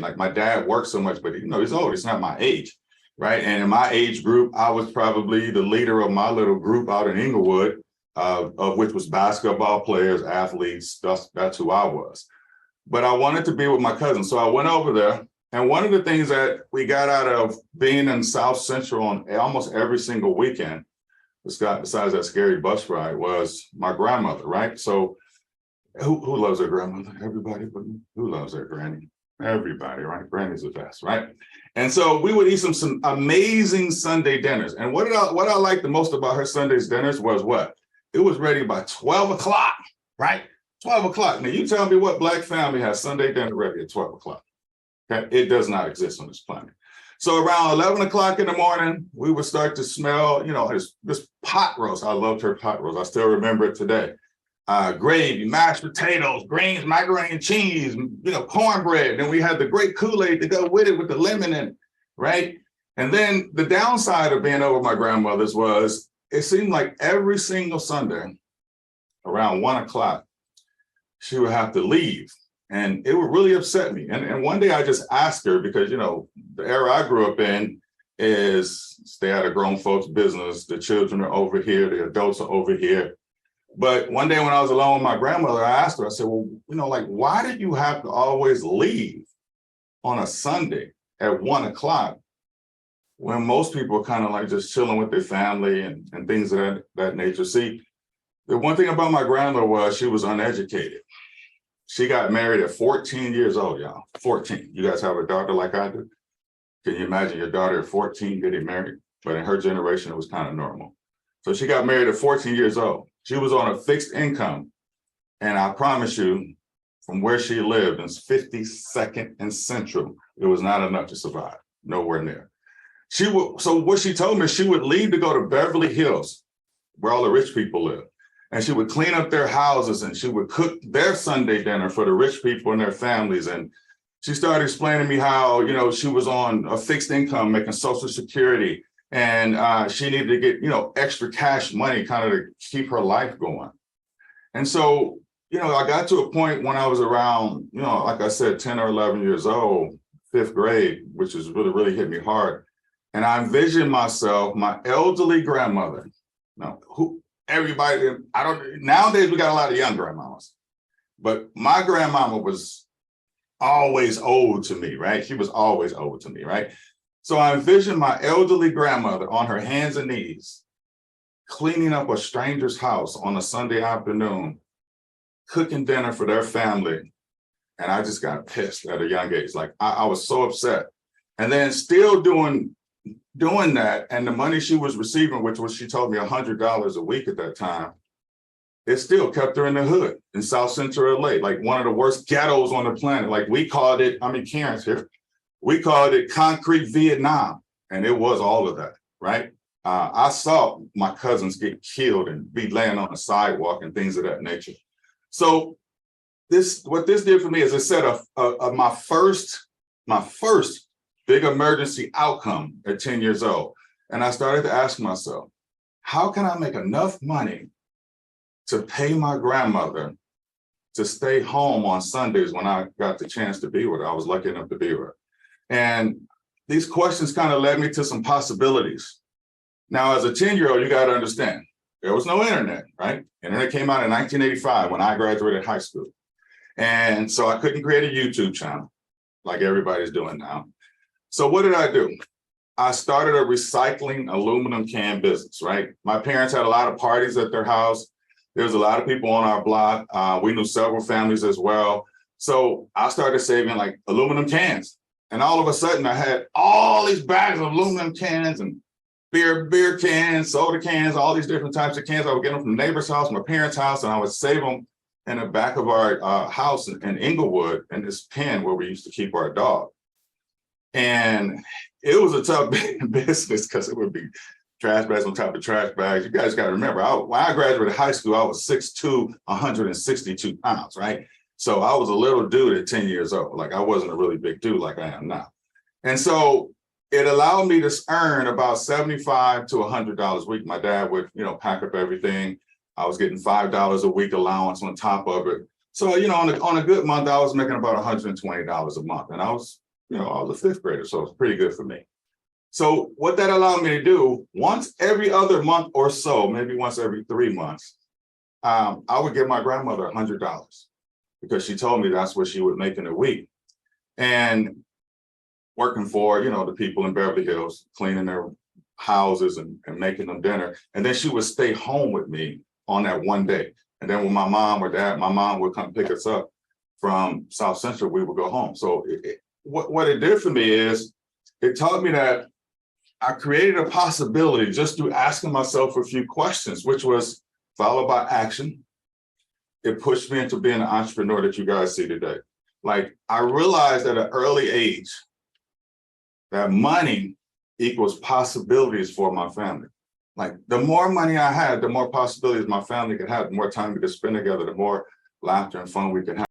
Like my dad worked so much, but he's old. It's not my age, right? And in my age group, I was probably the leader of my little group out in Inglewood, of which was basketball players, athletes. That's who I was. But I wanted to be with my cousin. So I went over there. And one of the things that we got out of being in South Central on almost every single weekend, besides that scary bus ride, was my grandmother, right? So who loves their grandmother? Everybody, but who loves their granny? Everybody, right? Granny's the best, right? And so we would eat some amazing Sunday dinners. And what I liked the most about her Sunday's dinners was what? It was ready by 12 o'clock, right? 12 o'clock. Now you tell me what Black family has Sunday dinner ready at 12 o'clock. Okay? It does not exist on this planet. So around 11 o'clock in the morning, we would start to smell, this pot roast. I loved her pot roast. I still remember it today. Gravy, mashed potatoes, greens, macaroni and cheese, cornbread. Then we had the great Kool-Aid to go with it with the lemon in it, right? And then the downside of being over my grandmother's was it seemed like every single Sunday around 1 o'clock, she would have to leave. And it would really upset me. And one day I just asked her, because, the era I grew up in is stay out of grown folks' business. The children are over here, the adults are over here. But one day when I was alone with my grandmother, I asked her, I said, well, why did you have to always leave on a Sunday at 1 o'clock when most people are kind of like just chilling with their family and things of that nature? See, the one thing about my grandmother was she was uneducated. She got married at 14 years old, y'all. 14. You guys have a daughter like I do? Can you imagine your daughter at 14 getting married? But in her generation, it was kind of normal. So she got married at 14 years old. She was on a fixed income. And I promise you, from where she lived in 52nd and Central, it was not enough to survive. Nowhere near. So what she told me, she would leave to go to Beverly Hills, where all the rich people live. And she would clean up their houses and she would cook their Sunday dinner for the rich people and their families. And she started explaining to me how, she was on a fixed income, making Social Security. And she needed to get, extra cash money kind of to keep her life going. And so, I got to a point when I was around, like I said, 10 or 11 years old, fifth grade, which is really, really hit me hard. And I envisioned myself, my elderly grandmother. Now, nowadays we got a lot of young grandmamas, but my grandmama was always old to me, right? She was always old to me, right? So I envisioned my elderly grandmother on her hands and knees, cleaning up a stranger's house on a Sunday afternoon, cooking dinner for their family. And I just got pissed at a young age. Like I was so upset. And then still doing that, and the money she was receiving, which was, she told me $100 a week at that time, it still kept her in the hood in South Central LA, like one of the worst ghettos on the planet. Like we called it, Karen's here, we called it concrete Vietnam, and it was all of that, right? I saw my cousins get killed and be laying on the sidewalk and things of that nature. So what this did for me is it set my first big emergency outcome at 10 years old. And I started to ask myself, how can I make enough money to pay my grandmother to stay home on Sundays when I got the chance to be with her? I was lucky enough to be with her. And these questions kind of led me to some possibilities. Now, as a 10-year-old, you got to understand, there was no internet, right? Internet came out in 1985 when I graduated high school. And so I couldn't create a YouTube channel like everybody's doing now. So what did I do? I started a recycling aluminum can business, right? My parents had a lot of parties at their house. There was a lot of people on our block. We knew several families as well. So I started saving like aluminum cans. And all of a sudden I had all these bags of aluminum cans and beer cans, soda cans, all these different types of cans. I would get them from neighbor's house, my parents' house, and I would save them in the back of our house in Inglewood in this pen where we used to keep our dog. And it was a tough business because it would be trash bags on top of trash bags. You guys got to remember, when I graduated high school, I was 6'2", 162 pounds, right? So I was a little dude at 10 years old. Like I wasn't a really big dude like I am now. And so it allowed me to earn about $75 to $100 a week. My dad would, pack up everything. I was getting $5 a week allowance on top of it. So, on a good month, I was making about $120 a month. And I was I was a fifth grader, so it's pretty good for me. So what that allowed me to do, once every other month or so, maybe once every 3 months, I would give my grandmother $100 because she told me that's what she would make in a week. And working for, the people in Beverly Hills, cleaning their houses and making them dinner. And then she would stay home with me on that one day. And then when my mom would come pick us up from South Central, we would go home. So what it did for me is it taught me that I created a possibility just through asking myself a few questions, which was followed by action. It pushed me into being an entrepreneur that you guys see today. Like, I realized at an early age that money equals possibilities for my family. Like, the more money I had, the more possibilities my family could have, the more time we could spend together, the more laughter and fun we could have.